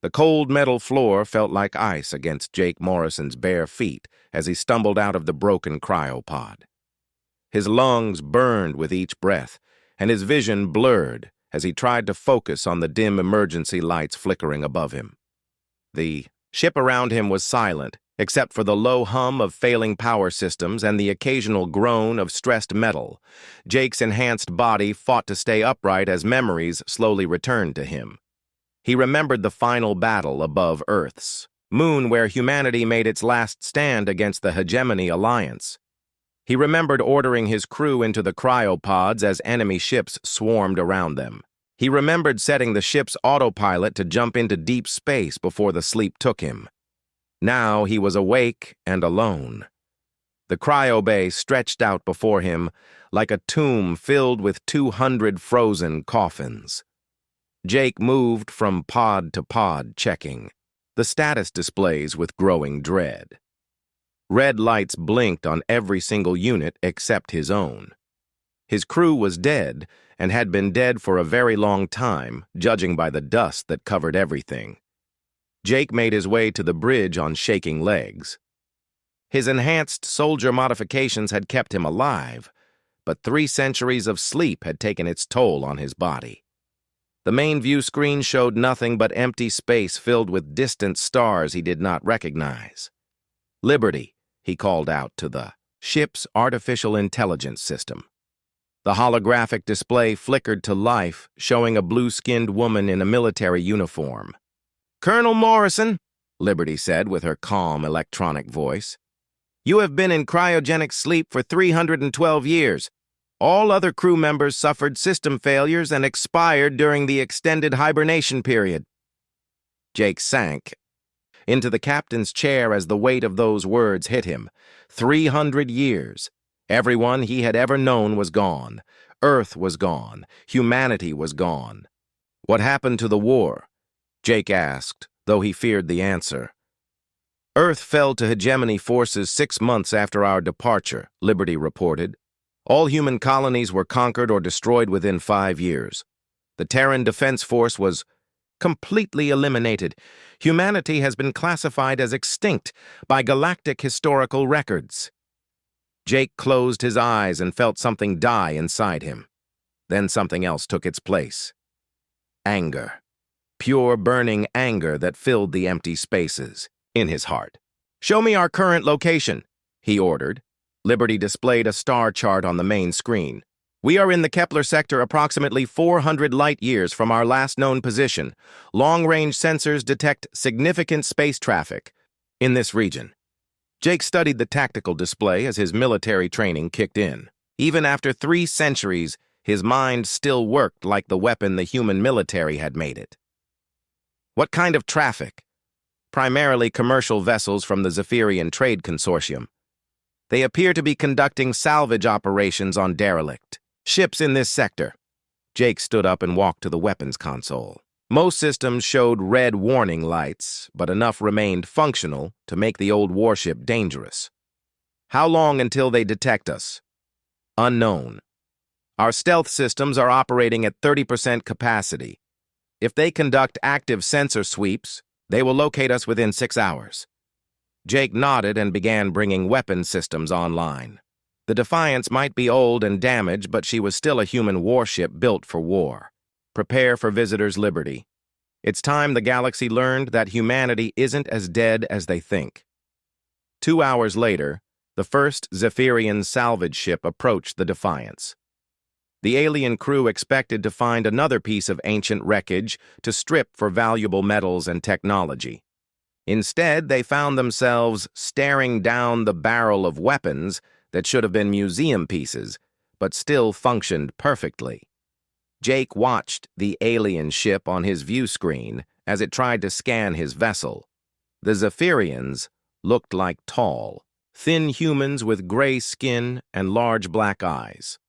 The cold metal floor felt like ice against Jake Morrison's bare feet as he stumbled out of the broken cryopod. His lungs burned with each breath, and his vision blurred as he tried to focus on the dim emergency lights flickering above him. The ship around him was silent, except for the low hum of failing power systems and the occasional groan of stressed metal. Jake's enhanced body fought to stay upright as memories slowly returned to him. He remembered the final battle above Earth's moon, where humanity made its last stand against the Hegemony Alliance. He remembered ordering his crew into the cryopods as enemy ships swarmed around them. He remembered setting the ship's autopilot to jump into deep space before the sleep took him. Now he was awake and alone. The cryobay stretched out before him like a tomb filled with 200 frozen coffins. Jake moved from pod to pod, checking the status displays with growing dread. Red lights blinked on every single unit except his own. His crew was dead and had been dead for a very long time, judging by the dust that covered everything. Jake made his way to the bridge on shaking legs. His enhanced soldier modifications had kept him alive, but 3 centuries of sleep had taken its toll on his body. The main view screen showed nothing but empty space filled with distant stars he did not recognize. "Liberty," he called out to the ship's artificial intelligence system. The holographic display flickered to life, showing a blue-skinned woman in a military uniform. "Colonel Morrison," Liberty said with her calm electronic voice, "you have been in cryogenic sleep for 312 years. All other crew members suffered system failures and expired during the extended hibernation period." Jake sank into the captain's chair as the weight of those words hit him. 300 years. Everyone he had ever known was gone. Earth was gone. Humanity was gone. "What happened to the war?" Jake asked, though he feared the answer. "Earth fell to hegemony forces 6 months after our departure," Liberty reported. "All human colonies were conquered or destroyed within 5 years. The Terran Defense Force was completely eliminated. Humanity has been classified as extinct by galactic historical records." Jake closed his eyes and felt something die inside him. Then something else took its place. Anger. Pure burning anger that filled the empty spaces in his heart. "Show me our current location," he ordered. Liberty displayed a star chart on the main screen. "We are in the Kepler sector approximately 400 light-years from our last known position. Long-range sensors detect significant space traffic in this region." Jake studied the tactical display as his military training kicked in. Even after 3 centuries, his mind still worked like the weapon the human military had made it. "What kind of traffic?" "Primarily commercial vessels from the Zephyrian Trade Consortium. They appear to be conducting salvage operations on derelict ships in this sector." Jake stood up and walked to the weapons console. Most systems showed red warning lights, but enough remained functional to make the old warship dangerous. "How long until they detect us?" "Unknown. Our stealth systems are operating at 30% capacity. If they conduct active sensor sweeps, they will locate us within 6 hours." Jake nodded and began bringing weapon systems online. The Defiance might be old and damaged, but she was still a human warship built for war. Prepare for visitors' liberty. It's time the galaxy learned that humanity isn't as dead as they think. 2 hours later, the first Zephyrian salvage ship approached the Defiance. The alien crew expected to find another piece of ancient wreckage to strip for valuable metals and technology. Instead, they found themselves staring down the barrel of weapons that should have been museum pieces, but still functioned perfectly. Jake watched the alien ship on his view screen as it tried to scan his vessel. The Zephyrians looked like tall, thin humans with gray skin and large black eyes.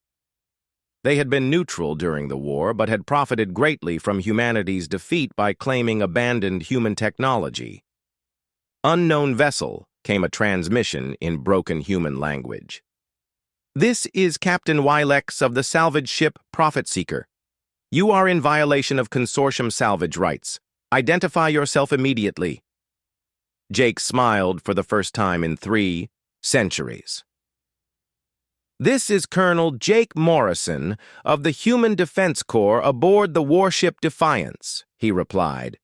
They had been neutral during the war, but had profited greatly from humanity's defeat by claiming abandoned human technology. "Unknown vessel," came a transmission in broken human language. "This is Captain Wilex of the salvage ship Profit Seeker. You are in violation of consortium salvage rights. Identify yourself immediately." Jake smiled for the first time in 3 centuries. "This is Colonel Jake Morrison of the Human Defense Corps aboard the warship Defiance," he replied.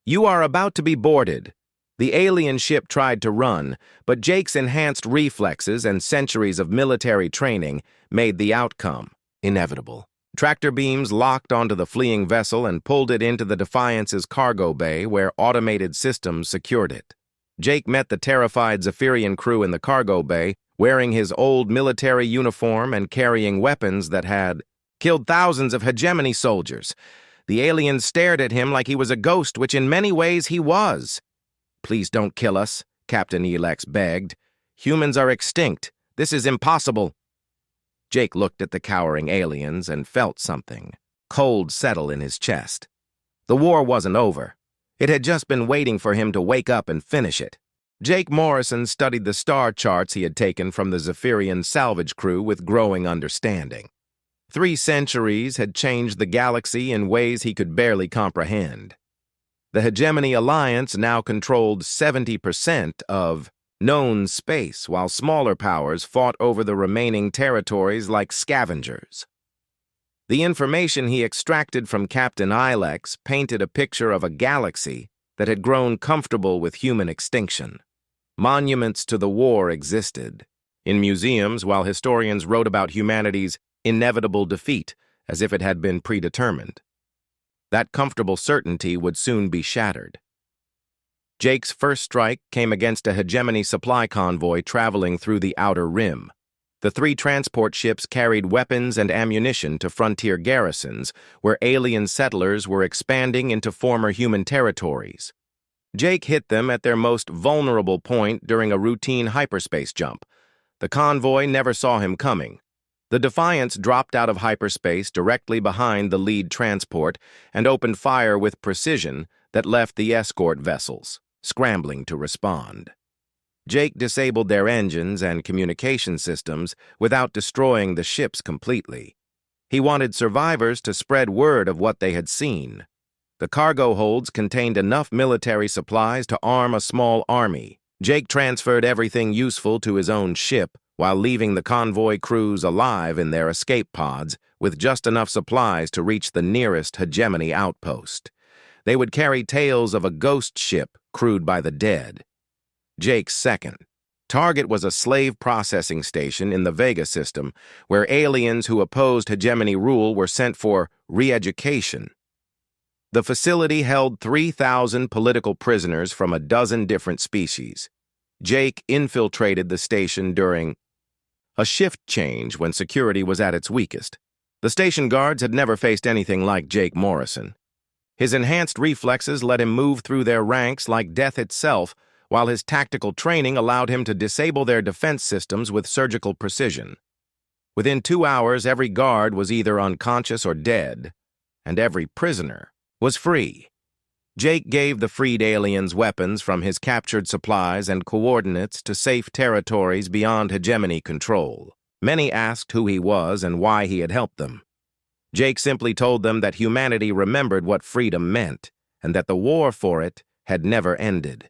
"You are about to be boarded." The alien ship tried to run, but Jake's enhanced reflexes and centuries of military training made the outcome inevitable. Tractor beams locked onto the fleeing vessel and pulled it into the Defiance's cargo bay, where automated systems secured it. Jake met the terrified Zephyrian crew in the cargo bay, wearing his old military uniform and carrying weapons that had killed thousands of hegemony soldiers. The aliens stared at him like he was a ghost, which in many ways he was. "Please don't kill us," Captain Elex begged. "Humans are extinct. This is impossible." Jake looked at the cowering aliens and felt something cold settle in his chest. The war wasn't over. It had just been waiting for him to wake up and finish it. Jake Morrison studied the star charts he had taken from the Zephyrian salvage crew with growing understanding. 3 centuries had changed the galaxy in ways he could barely comprehend. The Hegemony Alliance now controlled 70% of known space, while smaller powers fought over the remaining territories like scavengers. The information he extracted from Captain Ilex painted a picture of a galaxy that had grown comfortable with human extinction. Monuments to the war existed in museums, while historians wrote about humanity's inevitable defeat as if it had been predetermined. That comfortable certainty would soon be shattered. Jake's first strike came against a hegemony supply convoy traveling through the Outer Rim. The 3 transport ships carried weapons and ammunition to frontier garrisons, where alien settlers were expanding into former human territories. Jake hit them at their most vulnerable point during a routine hyperspace jump. The convoy never saw him coming. The Defiance dropped out of hyperspace directly behind the lead transport and opened fire with precision that left the escort vessels scrambling to respond. Jake disabled their engines and communication systems without destroying the ships completely. He wanted survivors to spread word of what they had seen. The cargo holds contained enough military supplies to arm a small army. Jake transferred everything useful to his own ship, while leaving the convoy crews alive in their escape pods with just enough supplies to reach the nearest hegemony outpost. They would carry tales of a ghost ship crewed by the dead. Jake's second target was a slave processing station in the Vega system, where aliens who opposed hegemony rule were sent for re-education. The facility held 3,000 political prisoners from a dozen different species. Jake infiltrated the station during a shift change when security was at its weakest. The station guards had never faced anything like Jake Morrison. His enhanced reflexes let him move through their ranks like death itself, while his tactical training allowed him to disable their defense systems with surgical precision. Within 2 hours, every guard was either unconscious or dead, and every prisoner was free. Jake gave the freed aliens weapons from his captured supplies and coordinates to safe territories beyond hegemony control. Many asked who he was and why he had helped them. Jake simply told them that humanity remembered what freedom meant, and that the war for it had never ended.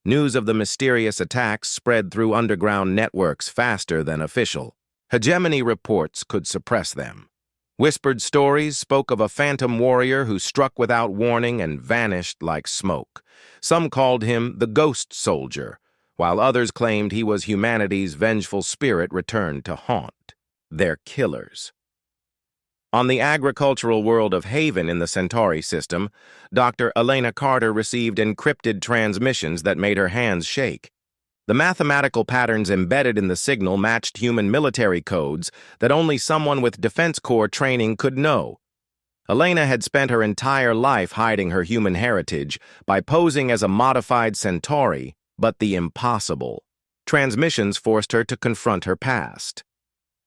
News of the mysterious attacks spread through underground networks faster than official. Hegemony reports could suppress them. Whispered stories spoke of a phantom warrior who struck without warning and vanished like smoke. Some called him the Ghost Soldier, while others claimed he was humanity's vengeful spirit returned to haunt their killers. On the agricultural world of Haven in the Centauri system, Dr. Elena Carter received encrypted transmissions that made her hands shake. The mathematical patterns embedded in the signal matched human military codes that only someone with Defense Corps training could know. Elena had spent her entire life hiding her human heritage by posing as a modified Centauri, but the impossible. Transmissions forced her to confront her past.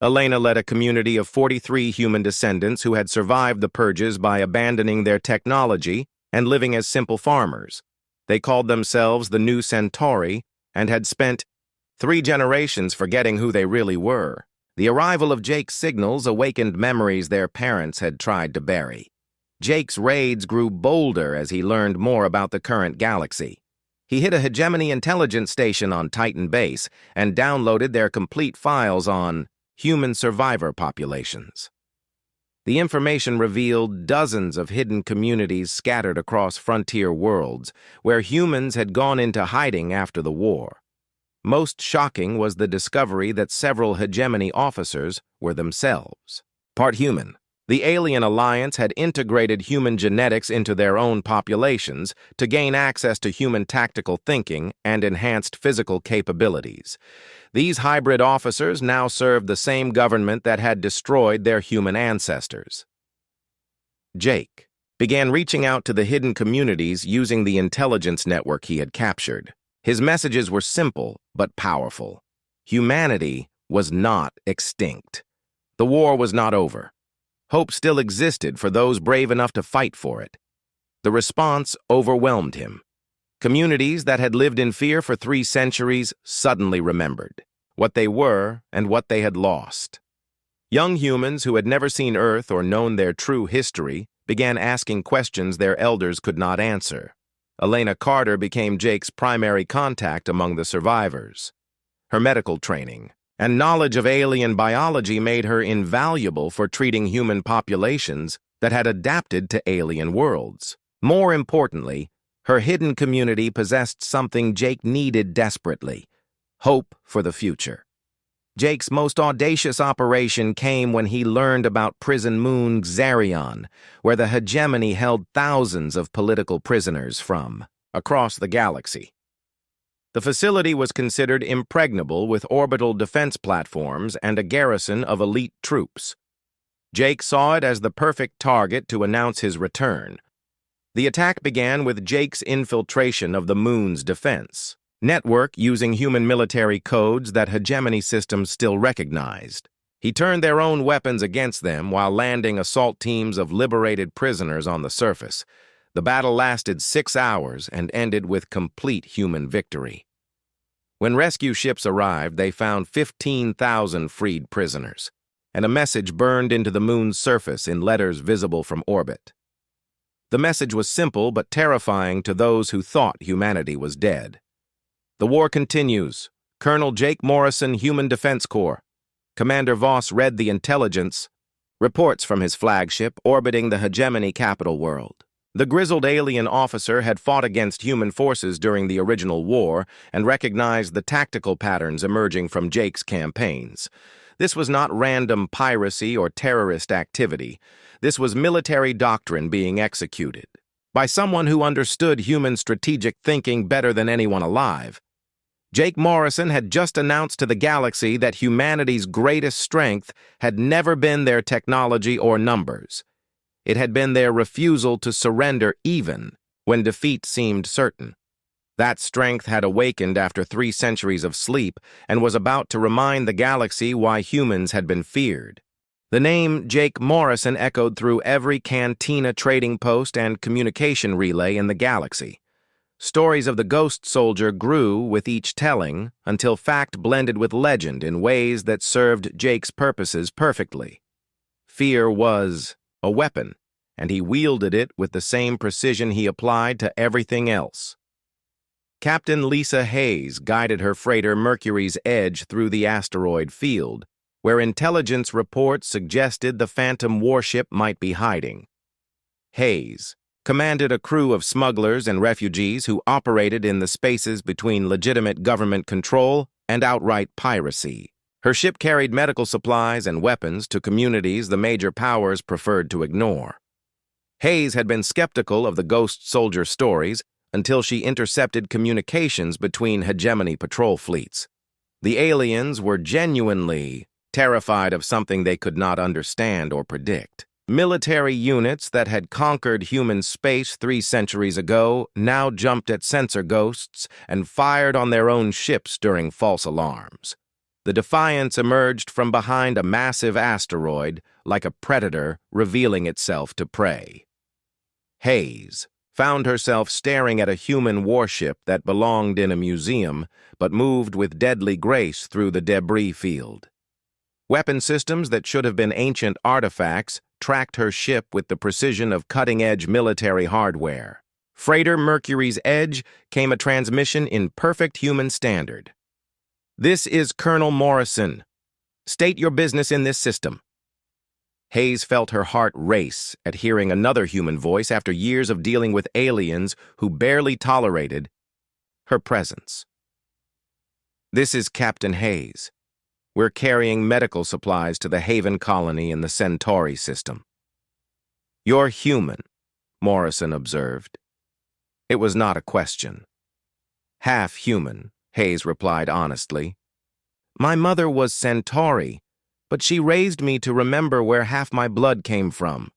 Elena led a community of 43 human descendants who had survived the purges by abandoning their technology and living as simple farmers. They called themselves the New Centauri and had spent 3 generations forgetting who they really were. The arrival of Jake's signals awakened memories their parents had tried to bury. Jake's raids grew bolder as he learned more about the current galaxy. He hit a hegemony intelligence station on Titan Base and downloaded their complete files on human survivor populations. The information revealed dozens of hidden communities scattered across frontier worlds where humans had gone into hiding after the war. Most shocking was the discovery that several hegemony officers were themselves part human. The Alien Alliance had integrated human genetics into their own populations to gain access to human tactical thinking and enhanced physical capabilities. These hybrid officers now served the same government that had destroyed their human ancestors. Jake began reaching out to the hidden communities using the intelligence network he had captured. His messages were simple but powerful. Humanity was not extinct. The war was not over. Hope still existed for those brave enough to fight for it. The response overwhelmed him. Communities that had lived in fear for 3 centuries suddenly remembered what they were and what they had lost. Young humans who had never seen Earth or known their true history began asking questions their elders could not answer. Elena Carter became Jake's primary contact among the survivors. Her medical training and knowledge of alien biology made her invaluable for treating human populations that had adapted to alien worlds. More importantly, her hidden community possessed something Jake needed desperately: hope for the future. Jake's most audacious operation came when he learned about prison moon Xarion, where the hegemony held thousands of political prisoners from across the galaxy. The facility was considered impregnable with orbital defense platforms and a garrison of elite troops. Jake saw it as the perfect target to announce his return. The attack began with Jake's infiltration of the moon's defense network using human military codes that hegemony systems still recognized. He turned their own weapons against them while landing assault teams of liberated prisoners on the surface. The battle lasted 6 hours and ended with complete human victory. When rescue ships arrived, they found 15,000 freed prisoners, and a message burned into the moon's surface in letters visible from orbit. The message was simple but terrifying to those who thought humanity was dead. The war continues. Colonel Jake Morrison, Human Defense Corps. Commander Voss read the intelligence reports from his flagship orbiting the hegemony capital world. The grizzled alien officer had fought against human forces during the original war and recognized the tactical patterns emerging from Jake's campaigns. This was not random piracy or terrorist activity. This was military doctrine being executed by someone who understood human strategic thinking better than anyone alive. Jake Morrison had just announced to the galaxy that humanity's greatest strength had never been their technology or numbers. It had been their refusal to surrender even when defeat seemed certain. That strength had awakened after 3 centuries of sleep and was about to remind the galaxy why humans had been feared. The name Jake Morrison echoed through every cantina trading post and communication relay in the galaxy. Stories of the ghost soldier grew with each telling until fact blended with legend in ways that served Jake's purposes perfectly. Fear was a weapon, and he wielded it with the same precision he applied to everything else. Captain Lisa Hayes guided her freighter Mercury's Edge through the asteroid field, where intelligence reports suggested the Phantom warship might be hiding. Hayes commanded a crew of smugglers and refugees who operated in the spaces between legitimate government control and outright piracy. Her ship carried medical supplies and weapons to communities the major powers preferred to ignore. Hayes had been skeptical of the ghost soldier stories until she intercepted communications between hegemony patrol fleets. The aliens were genuinely terrified of something they could not understand or predict. Military units that had conquered human space 3 centuries ago now jumped at sensor ghosts and fired on their own ships during false alarms. The Defiance emerged from behind a massive asteroid like a predator revealing itself to prey. Hayes found herself staring at a human warship that belonged in a museum but moved with deadly grace through the debris field. Weapon systems that should have been ancient artifacts tracked her ship with the precision of cutting-edge military hardware. Freighter Mercury's Edge came a transmission in perfect human standard. "This is Colonel Morrison. State your business in this system." Hayes felt her heart race at hearing another human voice after years of dealing with aliens who barely tolerated her presence. "This is Captain Hayes. We're carrying medical supplies to the Haven colony in the Centauri system." "You're human," Morrison observed. It was not a question. "Half human," Hayes replied honestly. "My mother was Centauri, but she raised me to remember where half my blood came from."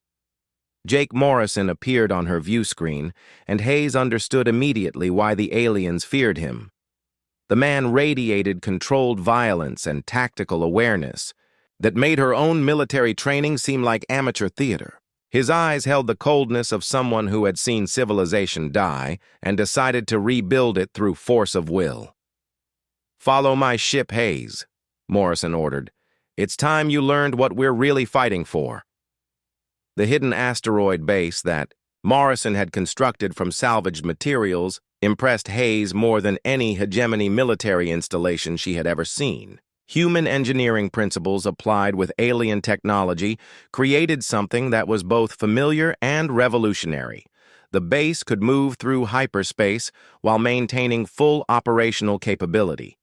Jake Morrison appeared on her view screen, and Hayes understood immediately why the aliens feared him. The man radiated controlled violence and tactical awareness that made her own military training seem like amateur theater. His eyes held the coldness of someone who had seen civilization die and decided to rebuild it through force of will. "Follow my ship, Hayes," Morrison ordered. "It's time you learned what we're really fighting for." The hidden asteroid base that Morrison had constructed from salvaged materials impressed Hayes more than any hegemony military installation she had ever seen. Human engineering principles applied with alien technology created something that was both familiar and revolutionary. The base could move through hyperspace while maintaining full operational capability.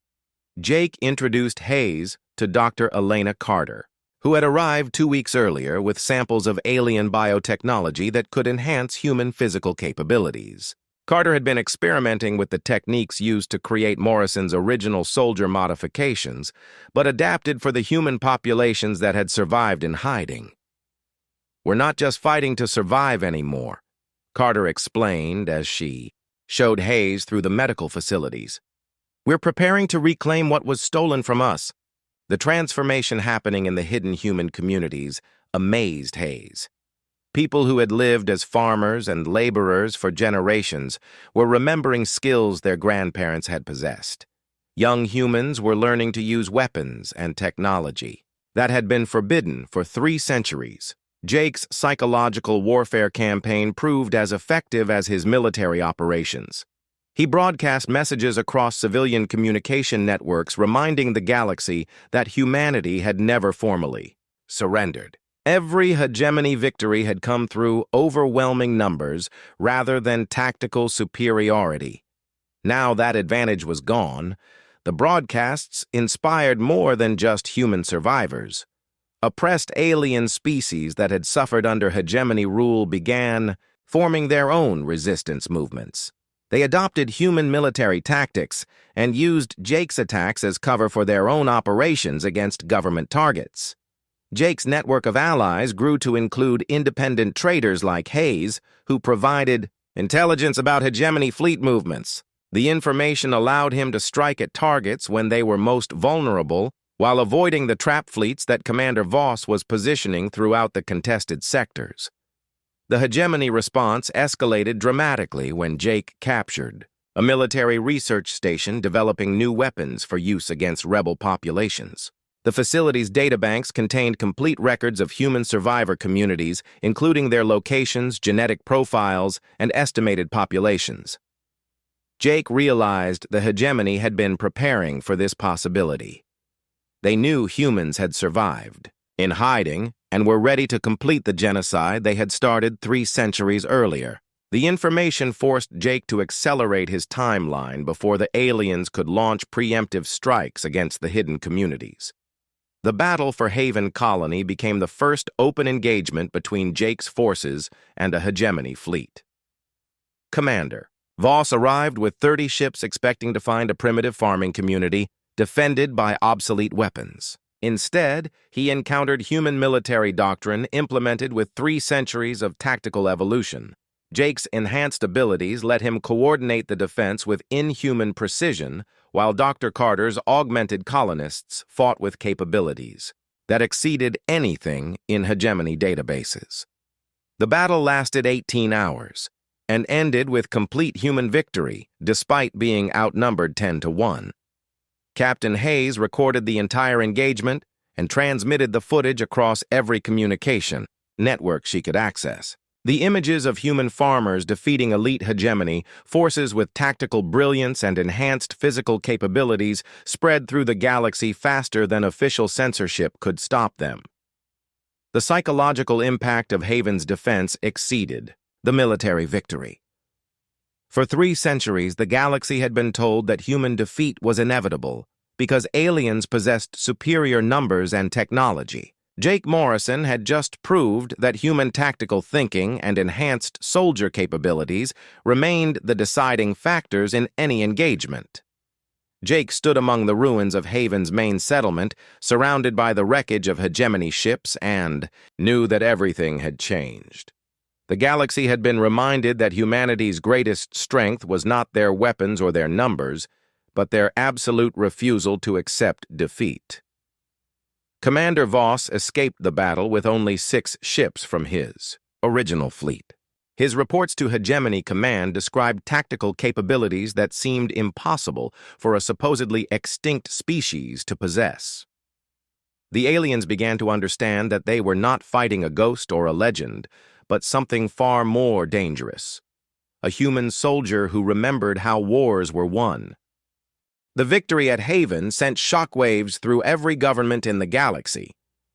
Jake introduced Hayes to Dr. Elena Carter, who had arrived 2 weeks earlier with samples of alien biotechnology that could enhance human physical capabilities. Carter had been experimenting with the techniques used to create Morrison's original soldier modifications, but adapted for the human populations that had survived in hiding. "We're not just fighting to survive anymore," Carter explained as she showed Hayes through the medical facilities. "We're preparing to reclaim what was stolen from us." The transformation happening in the hidden human communities amazed Hayes. People who had lived as farmers and laborers for generations were remembering skills their grandparents had possessed. Young humans were learning to use weapons and technology that had been forbidden for 3 centuries. Jake's psychological warfare campaign proved as effective as his military operations. He broadcast messages across civilian communication networks reminding the galaxy that humanity had never formally surrendered. Every hegemony victory had come through overwhelming numbers rather than tactical superiority. Now that advantage was gone, the broadcasts inspired more than just human survivors. Oppressed alien species that had suffered under hegemony rule began forming their own resistance movements. They adopted human military tactics and used Jake's attacks as cover for their own operations against government targets. Jake's network of allies grew to include independent traders like Hayes, who provided intelligence about hegemony fleet movements. The information allowed him to strike at targets when they were most vulnerable, while avoiding the trap fleets that Commander Voss was positioning throughout the contested sectors. The hegemony response escalated dramatically when Jake captured a military research station developing new weapons for use against rebel populations. The facility's databanks contained complete records of human survivor communities, including their locations, genetic profiles, and estimated populations. Jake realized the hegemony had been preparing for this possibility. They knew humans had survived in hiding and were ready to complete the genocide they had started 3 centuries earlier. The information forced Jake to accelerate his timeline before the aliens could launch preemptive strikes against the hidden communities. The battle for Haven Colony became the first open engagement between Jake's forces and a hegemony fleet. Commander, Voss arrived with 30 ships expecting to find a primitive farming community defended by obsolete weapons. Instead, he encountered human military doctrine implemented with 3 centuries of tactical evolution. Jake's enhanced abilities let him coordinate the defense with inhuman precision, while Dr. Carter's augmented colonists fought with capabilities that exceeded anything in hegemony databases. The battle lasted 18 hours and ended with complete human victory, despite being outnumbered 10-1. Captain Hayes recorded the entire engagement and transmitted the footage across every communication. networks she could access. The images of human farmers defeating elite hegemony, forces with tactical brilliance and enhanced physical capabilities, spread through the galaxy faster than official censorship could stop them. The psychological impact of Haven's defense exceeded the military victory. For 3 centuries, the galaxy had been told that human defeat was inevitable because aliens possessed superior numbers and technology. Jake Morrison had just proved that human tactical thinking and enhanced soldier capabilities remained the deciding factors in any engagement. Jake stood among the ruins of Haven's main settlement, surrounded by the wreckage of hegemony ships, and knew that everything had changed. The galaxy had been reminded that humanity's greatest strength was not their weapons or their numbers, but their absolute refusal to accept defeat. Commander Voss escaped the battle with only 6 ships from his original fleet. His reports to Hegemony Command described tactical capabilities that seemed impossible for a supposedly extinct species to possess. The aliens began to understand that they were not fighting a ghost or a legend, but something far more dangerous. A human soldier who remembered how wars were won. The victory at Haven sent shockwaves through every government in the galaxy.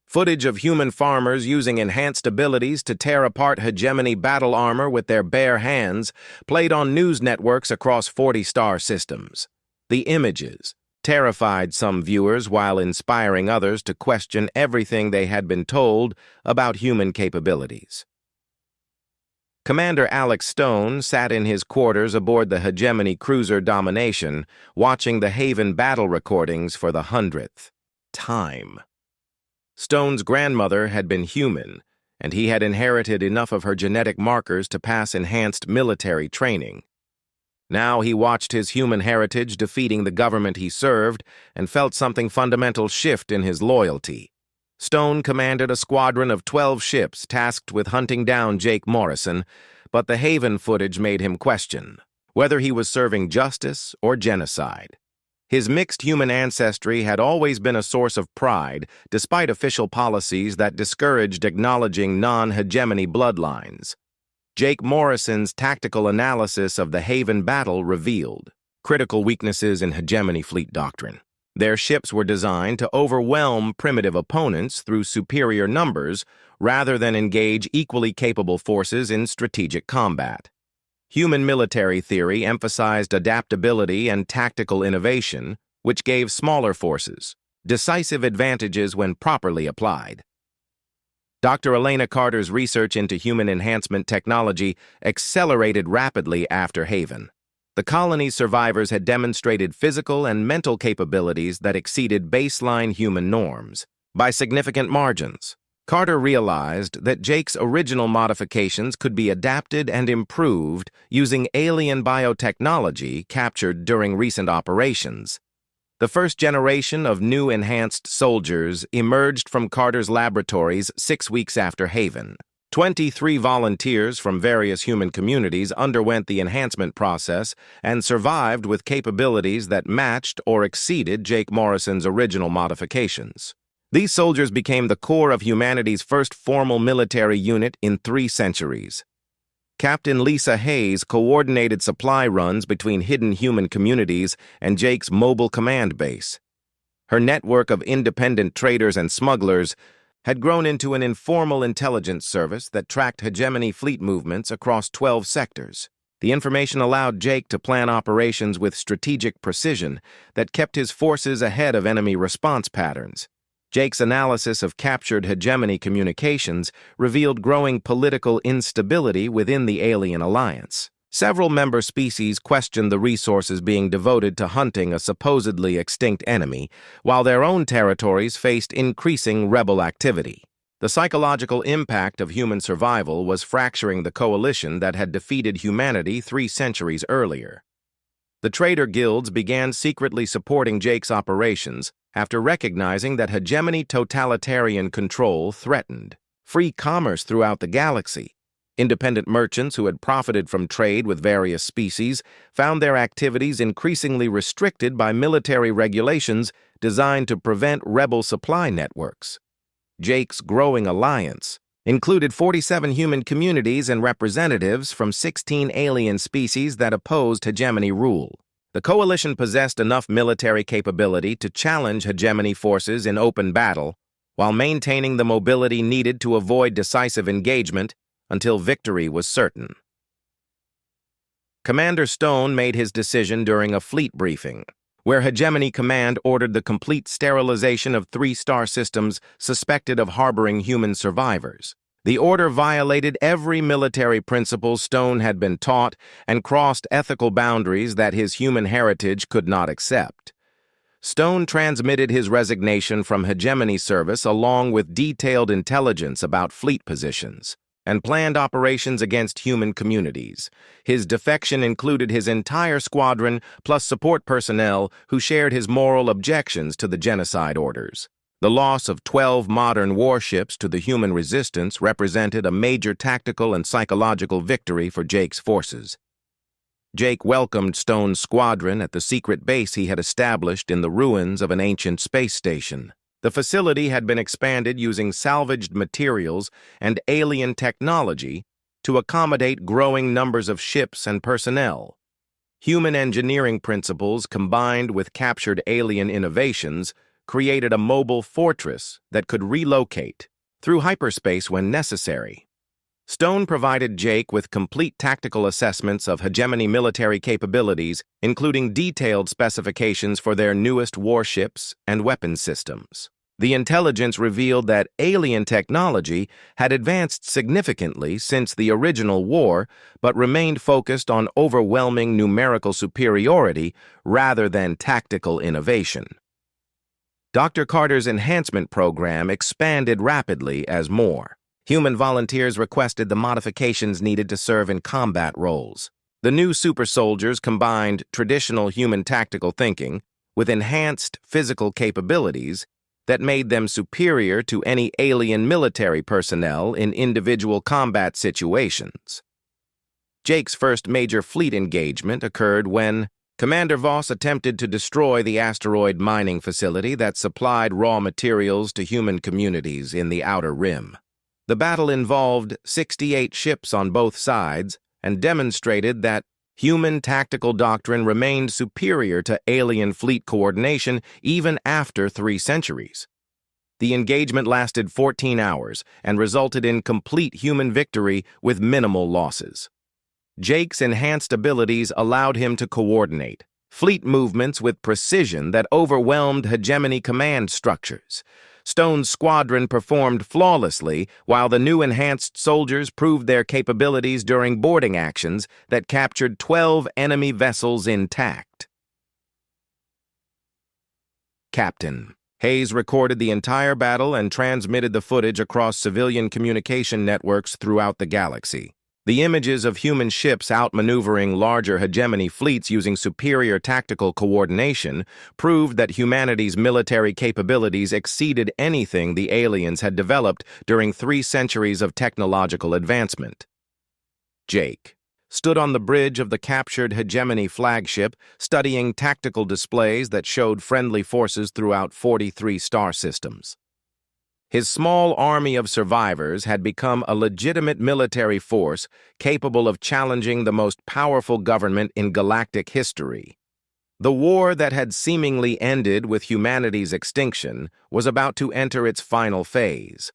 Footage of human farmers using enhanced abilities to tear apart hegemony battle armor with their bare hands played on news networks across 40 star systems. The images terrified some viewers while inspiring others to question everything they had been told about human capabilities. Commander Alex Stone sat in his quarters aboard the hegemony cruiser Domination, watching the Haven battle recordings for the 100th time. Stone's grandmother had been human, and he had inherited enough of her genetic markers to pass enhanced military training. Now he watched his human heritage defeating the government he served and felt something fundamental shift in his loyalty. Stone commanded a squadron of 12 ships tasked with hunting down Jake Morrison, but the Haven footage made him question whether he was serving justice or genocide. His mixed human ancestry had always been a source of pride, despite official policies that discouraged acknowledging non-hegemony bloodlines. Jake Morrison's tactical analysis of the Haven battle revealed critical weaknesses in hegemony fleet doctrine. Their ships were designed to overwhelm primitive opponents through superior numbers rather than engage equally capable forces in strategic combat. Human military theory emphasized adaptability and tactical innovation, which gave smaller forces decisive advantages when properly applied. Dr. Elena Carter's research into human enhancement technology accelerated rapidly after Haven. The colony's survivors had demonstrated physical and mental capabilities that exceeded baseline human norms by significant margins. Carter realized that Jake's original modifications could be adapted and improved using alien biotechnology captured during recent operations. The first generation of new enhanced soldiers emerged from Carter's laboratories 6 weeks after Haven. 23 volunteers from various human communities underwent the enhancement process and survived with capabilities that matched or exceeded Jake Morrison's original modifications. These soldiers became the core of humanity's first formal military unit in 3 centuries. Captain Lisa Hayes coordinated supply runs between hidden human communities and Jake's mobile command base. Her network of independent traders and smugglers had grown into an informal intelligence service that tracked hegemony fleet movements across 12 sectors. The information allowed Jake to plan operations with strategic precision that kept his forces ahead of enemy response patterns. Jake's analysis of captured hegemony communications revealed growing political instability within the alien alliance. Several member species questioned the resources being devoted to hunting a supposedly extinct enemy, while their own territories faced increasing rebel activity. The psychological impact of human survival was fracturing the coalition that had defeated humanity 3 centuries earlier. The trader guilds began secretly supporting Jake's operations after recognizing that hegemony totalitarian control threatened free commerce throughout the galaxy. Independent merchants who had profited from trade with various species found their activities increasingly restricted by military regulations designed to prevent rebel supply networks. Jake's growing alliance included 47 human communities and representatives from 16 alien species that opposed hegemony rule. The coalition possessed enough military capability to challenge hegemony forces in open battle, while maintaining the mobility needed to avoid decisive engagement until victory was certain. Commander Stone made his decision during a fleet briefing, where Hegemony Command ordered the complete sterilization of 3 star systems suspected of harboring human survivors. The order violated every military principle Stone had been taught and crossed ethical boundaries that his human heritage could not accept. Stone transmitted his resignation from hegemony service along with detailed intelligence about fleet positions and planned operations against human communities. His defection included his entire squadron plus support personnel who shared his moral objections to the genocide orders. The loss of 12 modern warships to the human resistance represented a major tactical and psychological victory for Jake's forces. Jake welcomed Stone's squadron at the secret base he had established in the ruins of an ancient space station. The facility had been expanded using salvaged materials and alien technology to accommodate growing numbers of ships and personnel. Human engineering principles combined with captured alien innovations created a mobile fortress that could relocate through hyperspace when necessary. Stone provided Jake with complete tactical assessments of hegemony military capabilities, including detailed specifications for their newest warships and weapon systems. The intelligence revealed that alien technology had advanced significantly since the original war, but remained focused on overwhelming numerical superiority rather than tactical innovation. Dr. Carter's enhancement program expanded rapidly as more human volunteers requested the modifications needed to serve in combat roles. The new super soldiers combined traditional human tactical thinking with enhanced physical capabilities that made them superior to any alien military personnel in individual combat situations. Jake's first major fleet engagement occurred when Commander Voss attempted to destroy the asteroid mining facility that supplied raw materials to human communities in the Outer Rim. The battle involved 68 ships on both sides and demonstrated that human tactical doctrine remained superior to alien fleet coordination even after 3 centuries. The engagement lasted 14 hours and resulted in complete human victory with minimal losses. Jake's enhanced abilities allowed him to coordinate fleet movements with precision that overwhelmed hegemony command structures. Stone's squadron performed flawlessly, while the new enhanced soldiers proved their capabilities during boarding actions that captured 12 enemy vessels intact. Captain Hayes recorded the entire battle and transmitted the footage across civilian communication networks throughout the galaxy. The images of human ships outmaneuvering larger hegemony fleets using superior tactical coordination proved that humanity's military capabilities exceeded anything the aliens had developed during 3 centuries of technological advancement. Jake stood on the bridge of the captured hegemony flagship, studying tactical displays that showed friendly forces throughout 43 star systems. His small army of survivors had become a legitimate military force capable of challenging the most powerful government in galactic history. The war that had seemingly ended with humanity's extinction was about to enter its final phase.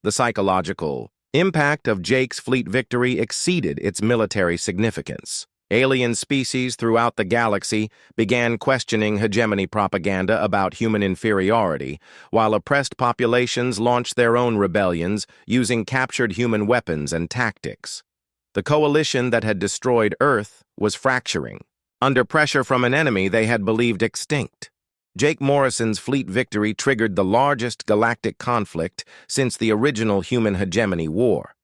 The psychological impact of Jake's fleet victory exceeded its military significance. Alien species throughout the galaxy began questioning hegemony propaganda about human inferiority, while oppressed populations launched their own rebellions using captured human weapons and tactics. The coalition that had destroyed Earth was fracturing, under pressure from an enemy they had believed extinct. Jake Morrison's fleet victory triggered the largest galactic conflict since the original human hegemony war.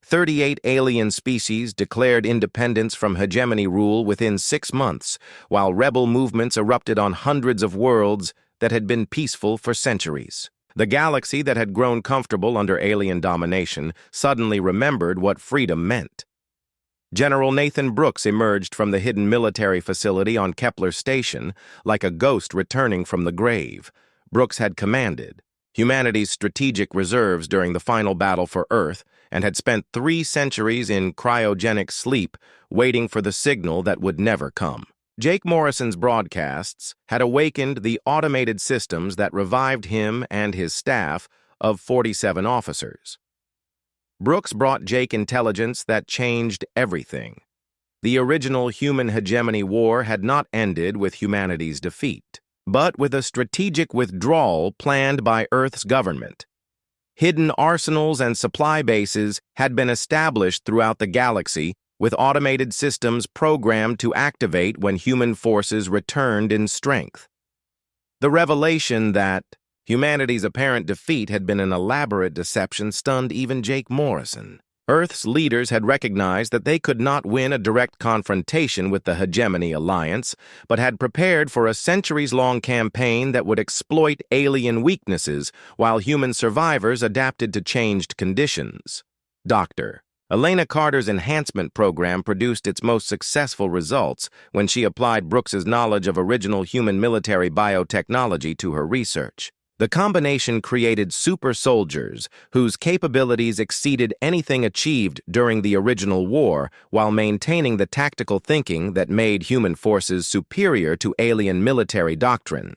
38 alien species declared independence from hegemony rule within 6 months, while rebel movements erupted on hundreds of worlds that had been peaceful for centuries. The galaxy that had grown comfortable under alien domination suddenly remembered what freedom meant. General Nathan Brooks emerged from the hidden military facility on Kepler Station like a ghost returning from the grave. Brooks had commanded humanity's strategic reserves during the final battle for Earth, and had spent 3 centuries in cryogenic sleep, waiting for the signal that would never come. Jake Morrison's broadcasts had awakened the automated systems that revived him and his staff of 47 officers. Brooks brought Jake intelligence that changed everything. The original human hegemony war had not ended with humanity's defeat, but with a strategic withdrawal planned by Earth's government. Hidden arsenals and supply bases had been established throughout the galaxy, with automated systems programmed to activate when human forces returned in strength. The revelation that humanity's apparent defeat had been an elaborate deception stunned even Jake Morrison. Earth's leaders had recognized that they could not win a direct confrontation with the Hegemony Alliance, but had prepared for a centuries-long campaign that would exploit alien weaknesses while human survivors adapted to changed conditions. Dr. Elena Carter's enhancement program produced its most successful results when she applied Brooks's knowledge of original human military biotechnology to her research. The combination created super soldiers whose capabilities exceeded anything achieved during the original war while maintaining the tactical thinking that made human forces superior to alien military doctrine.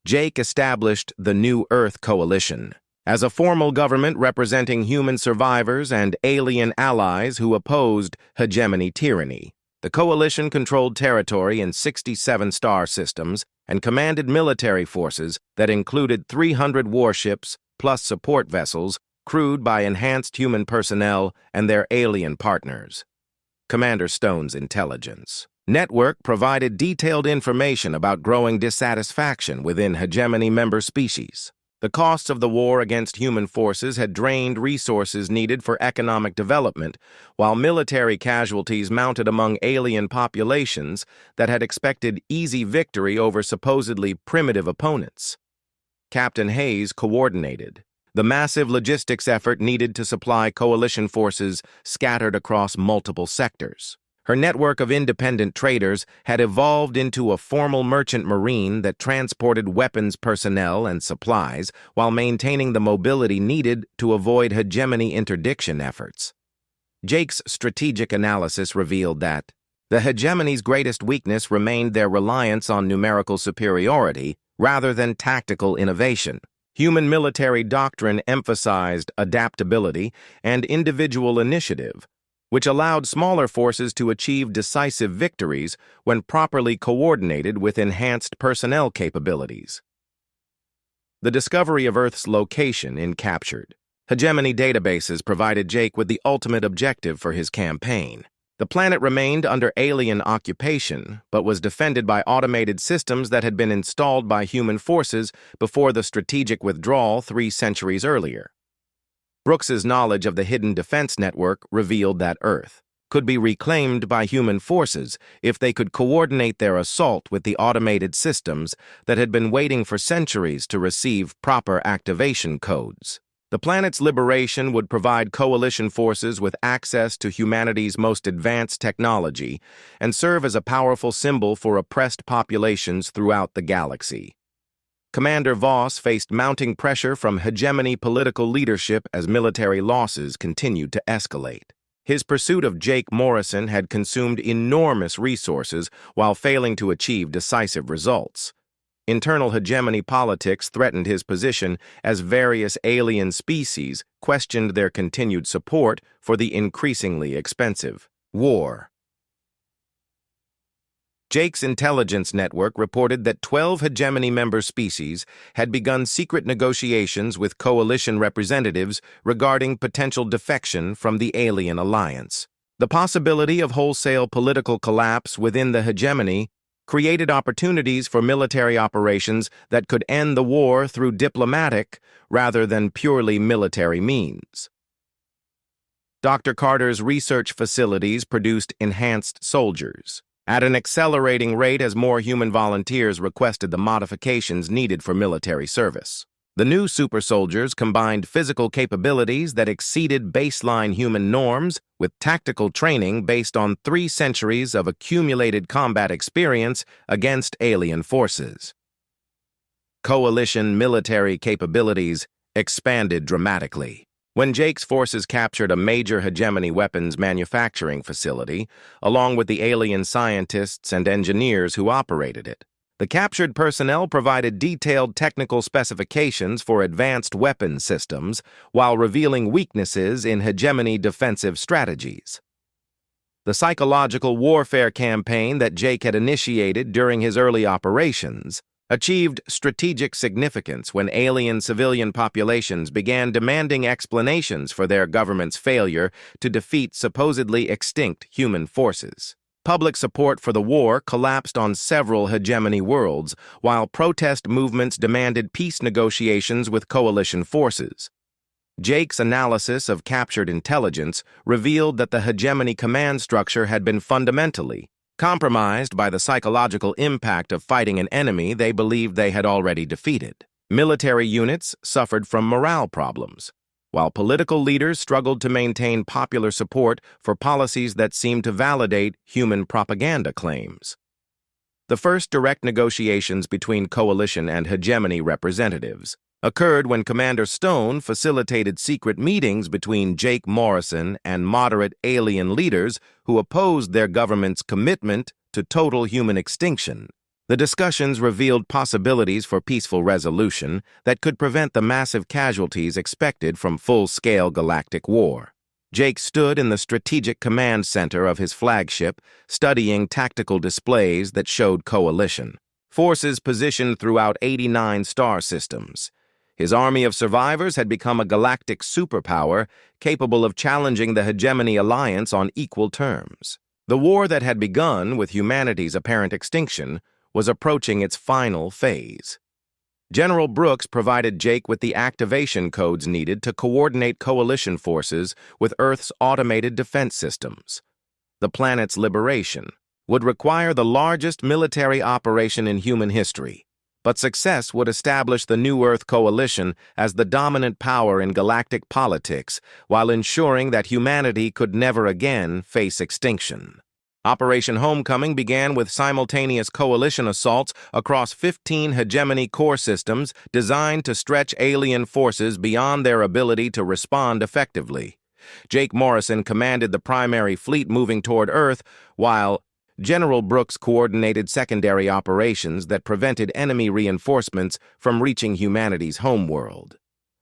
Jake established the New Earth Coalition as a formal government representing human survivors and alien allies who opposed hegemony tyranny. The coalition controlled territory in 67 star systems and commanded military forces that included 300 warships plus support vessels crewed by enhanced human personnel and their alien partners. Commander Stone's intelligence network provided detailed information about growing dissatisfaction within hegemony member species. The costs of the war against human forces had drained resources needed for economic development, while military casualties mounted among alien populations that had expected easy victory over supposedly primitive opponents. Captain Hayes coordinated the massive logistics effort needed to supply coalition forces scattered across multiple sectors. Her network of independent traders had evolved into a formal merchant marine that transported weapons personnel and supplies while maintaining the mobility needed to avoid hegemony interdiction efforts. Jake's strategic analysis revealed that the hegemony's greatest weakness remained their reliance on numerical superiority rather than tactical innovation. Human military doctrine emphasized adaptability and individual initiative, which allowed smaller forces to achieve decisive victories when properly coordinated with enhanced personnel capabilities. The discovery of Earth's location in captured hegemony databases provided Jake with the ultimate objective for his campaign. The planet remained under alien occupation, but was defended by automated systems that had been installed by human forces before the strategic withdrawal 3 centuries earlier. Brooks's knowledge of the hidden defense network revealed that Earth could be reclaimed by human forces if they could coordinate their assault with the automated systems that had been waiting for centuries to receive proper activation codes. The planet's liberation would provide coalition forces with access to humanity's most advanced technology and serve as a powerful symbol for oppressed populations throughout the galaxy. Commander Voss faced mounting pressure from hegemony political leadership as military losses continued to escalate. His pursuit of Jake Morrison had consumed enormous resources while failing to achieve decisive results. Internal hegemony politics threatened his position as various alien species questioned their continued support for the increasingly expensive war. Jake's intelligence network reported that 12 hegemony member species had begun secret negotiations with coalition representatives regarding potential defection from the alien alliance. The possibility of wholesale political collapse within the hegemony created opportunities for military operations that could end the war through diplomatic rather than purely military means. Dr. Carter's research facilities produced enhanced soldiers at an accelerating rate as more human volunteers requested the modifications needed for military service. The new super soldiers combined physical capabilities that exceeded baseline human norms with tactical training based on 3 centuries of accumulated combat experience against alien forces. coalition military capabilities expanded dramatically. When Jake's forces captured a major hegemony weapons manufacturing facility, along with the alien scientists and engineers who operated it, the captured personnel provided detailed technical specifications for advanced weapon systems while revealing weaknesses in hegemony defensive strategies. The psychological warfare campaign that Jake had initiated during his early operations achieved strategic significance when alien civilian populations began demanding explanations for their government's failure to defeat supposedly extinct human forces. Public support for the war collapsed on several hegemony worlds, while protest movements demanded peace negotiations with coalition forces. Jake's analysis of captured intelligence revealed that the hegemony command structure had been fundamentally compromised by the psychological impact of fighting an enemy they believed they had already defeated. Military units suffered from morale problems, while political leaders struggled to maintain popular support for policies that seemed to validate human propaganda claims. The first direct negotiations between coalition and hegemony representatives occurred when Commander Stone facilitated secret meetings between Jake Morrison and moderate alien leaders who opposed their government's commitment to total human extinction. The discussions revealed possibilities for peaceful resolution that could prevent the massive casualties expected from full-scale galactic war. Jake stood in the strategic command center of his flagship, studying tactical displays that showed coalition forces positioned throughout 89 star systems. His army of survivors had become a galactic superpower capable of challenging the hegemony alliance on equal terms. The war that had begun with humanity's apparent extinction was approaching its final phase. General Brooks provided Jake with the activation codes needed to coordinate coalition forces with Earth's automated defense systems. The planet's liberation would require the largest military operation in human history, but success would establish the New Earth Coalition as the dominant power in galactic politics while ensuring that humanity could never again face extinction. Operation Homecoming began with simultaneous coalition assaults across 15 hegemony core systems designed to stretch alien forces beyond their ability to respond effectively. Jake Morrison commanded the primary fleet moving toward Earth, while General Brooks coordinated secondary operations that prevented enemy reinforcements from reaching humanity's homeworld.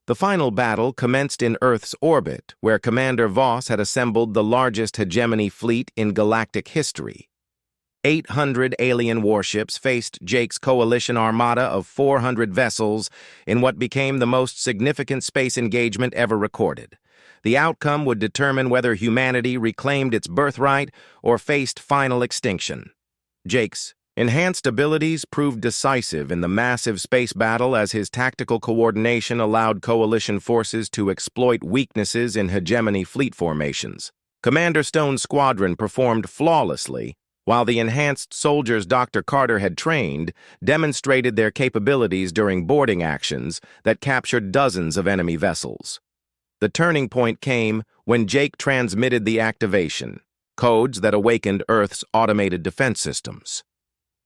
The final battle commenced in Earth's orbit, where Commander Voss had assembled the largest hegemony fleet in galactic history. 800 alien warships faced Jake's coalition armada of 400 vessels in what became the most significant space engagement ever recorded. The outcome would determine whether humanity reclaimed its birthright or faced final extinction. Jake's enhanced abilities proved decisive in the massive space battle as his tactical coordination allowed coalition forces to exploit weaknesses in hegemony fleet formations. Commander Stone's squadron performed flawlessly, while the enhanced soldiers Dr. Carter had trained demonstrated their capabilities during boarding actions that captured dozens of enemy vessels. The turning point came when Jake transmitted the activation codes that awakened Earth's automated defense systems.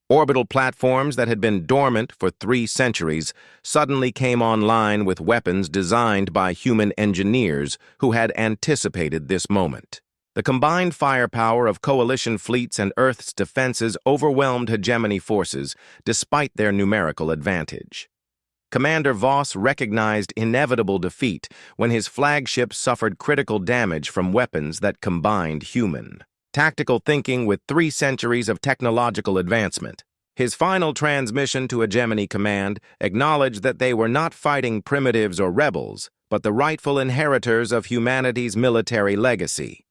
Orbital platforms that had been dormant for 3 centuries suddenly came online with weapons designed by human engineers who had anticipated this moment. The combined firepower of coalition fleets and Earth's defenses overwhelmed hegemony forces despite their numerical advantage. Commander Voss recognized inevitable defeat when his flagship suffered critical damage from weapons that combined human tactical thinking with 3 centuries of technological advancement. His final transmission to Hegemony Command acknowledged that they were not fighting primitives or rebels, but the rightful inheritors of humanity's military legacy.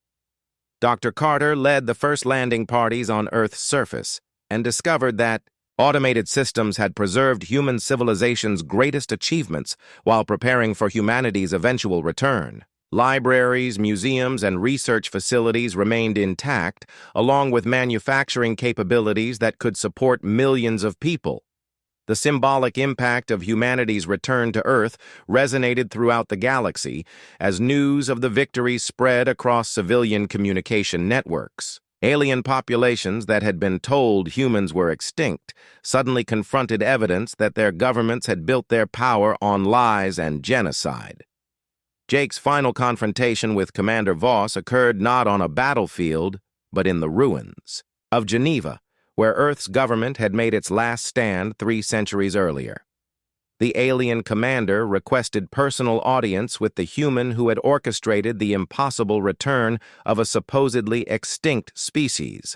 Dr. Carter led the first landing parties on Earth's surface and discovered that automated systems had preserved human civilization's greatest achievements while preparing for humanity's eventual return. Libraries, museums, and research facilities remained intact, along with manufacturing capabilities that could support millions of people. The symbolic impact of humanity's return to Earth resonated throughout the galaxy as news of the victories spread across civilian communication networks. Alien populations that had been told humans were extinct suddenly confronted evidence that their governments had built their power on lies and genocide. Jake's final confrontation with Commander Voss occurred not on a battlefield, but in the ruins of Geneva, where Earth's government had made its last stand 3 centuries earlier. The alien commander requested personal audience with the human who had orchestrated the impossible return of a supposedly extinct species.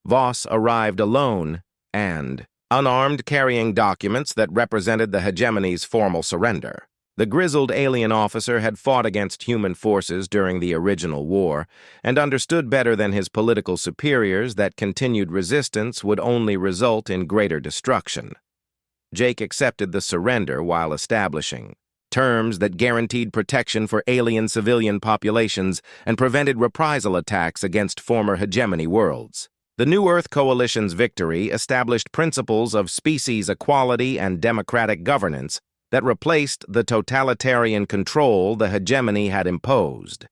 Voss arrived alone and unarmed, carrying documents that represented the hegemony's formal surrender. The grizzled alien officer had fought against human forces during the original war and understood better than his political superiors that continued resistance would only result in greater destruction. Jake accepted the surrender while establishing terms that guaranteed protection for alien civilian populations and prevented reprisal attacks against former hegemony worlds. The New Earth Coalition's victory established principles of species equality and democratic governance that replaced the totalitarian control the hegemony had imposed.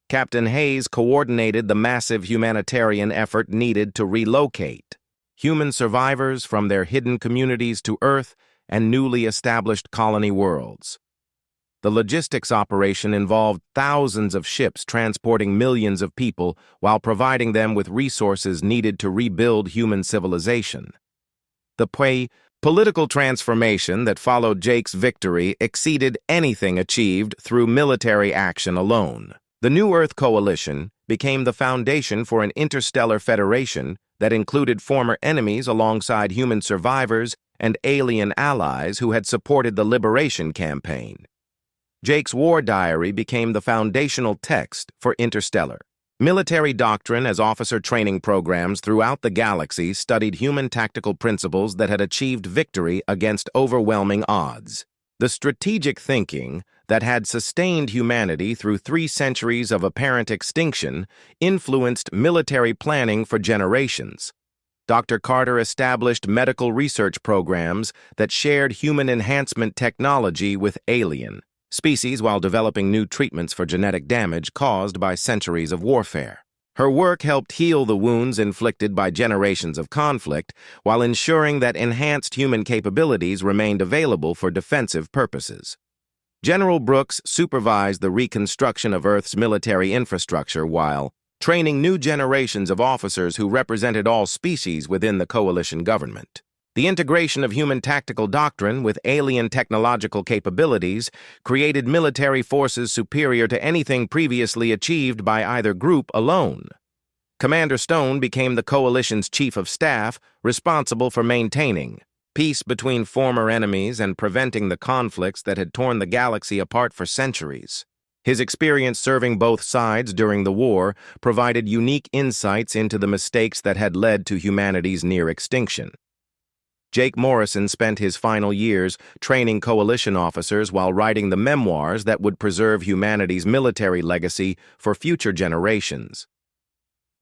Captain Hayes coordinated the massive humanitarian effort needed to relocate human survivors from their hidden communities to Earth and newly established colony worlds. The logistics operation involved thousands of ships transporting millions of people while providing them with resources needed to rebuild human civilization. The political transformation that followed Jake's victory exceeded anything achieved through military action alone. The New Earth Coalition became the foundation for an interstellar federation that included former enemies alongside human survivors and alien allies who had supported the liberation campaign. Jake's war diary became the foundational text for Interstellar. Military doctrine as officer training programs throughout the galaxy studied human tactical principles that had achieved victory against overwhelming odds. The strategic thinking that had sustained humanity through 3 centuries of apparent extinction influenced military planning for generations. Dr. Carter established medical research programs that shared human enhancement technology with alien species while developing new treatments for genetic damage caused by centuries of warfare. Her work helped heal the wounds inflicted by generations of conflict while ensuring that enhanced human capabilities remained available for defensive purposes. General Brooks supervised the reconstruction of Earth's military infrastructure while training new generations of officers who represented all species within the coalition government. The integration of human tactical doctrine with alien technological capabilities created military forces superior to anything previously achieved by either group alone. Commander Stone became the coalition's chief of staff, responsible for maintaining peace between former enemies and preventing the conflicts that had torn the galaxy apart for centuries. His experience serving both sides during the war provided unique insights into the mistakes that had led to humanity's near extinction. Jake Morrison spent his final years training coalition officers while writing the memoirs that would preserve humanity's military legacy for future generations.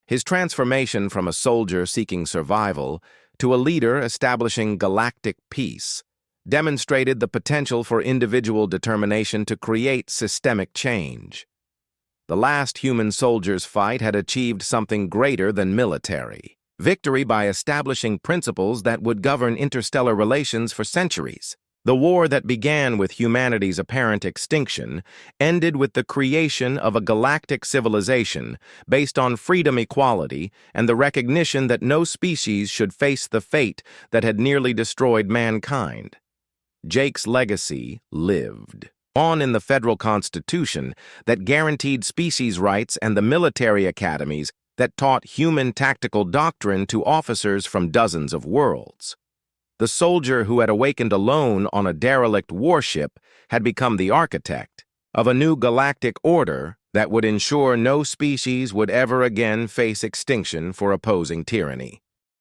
His transformation from a soldier seeking survival to a leader establishing galactic peace demonstrated the potential for individual determination to create systemic change. The last human soldiers' fight had achieved something greater than military victory by establishing principles that would govern interstellar relations for centuries. The war that began with humanity's apparent extinction ended with the creation of a galactic civilization based on freedom, equality, and the recognition that no species should face the fate that had nearly destroyed mankind. Jake's legacy lived on in the federal constitution that guaranteed species rights and the military academies that taught human tactical doctrine to officers from dozens of worlds. The soldier who had awakened alone on a derelict warship had become the architect of a new galactic order that would ensure no species would ever again face extinction for opposing tyranny.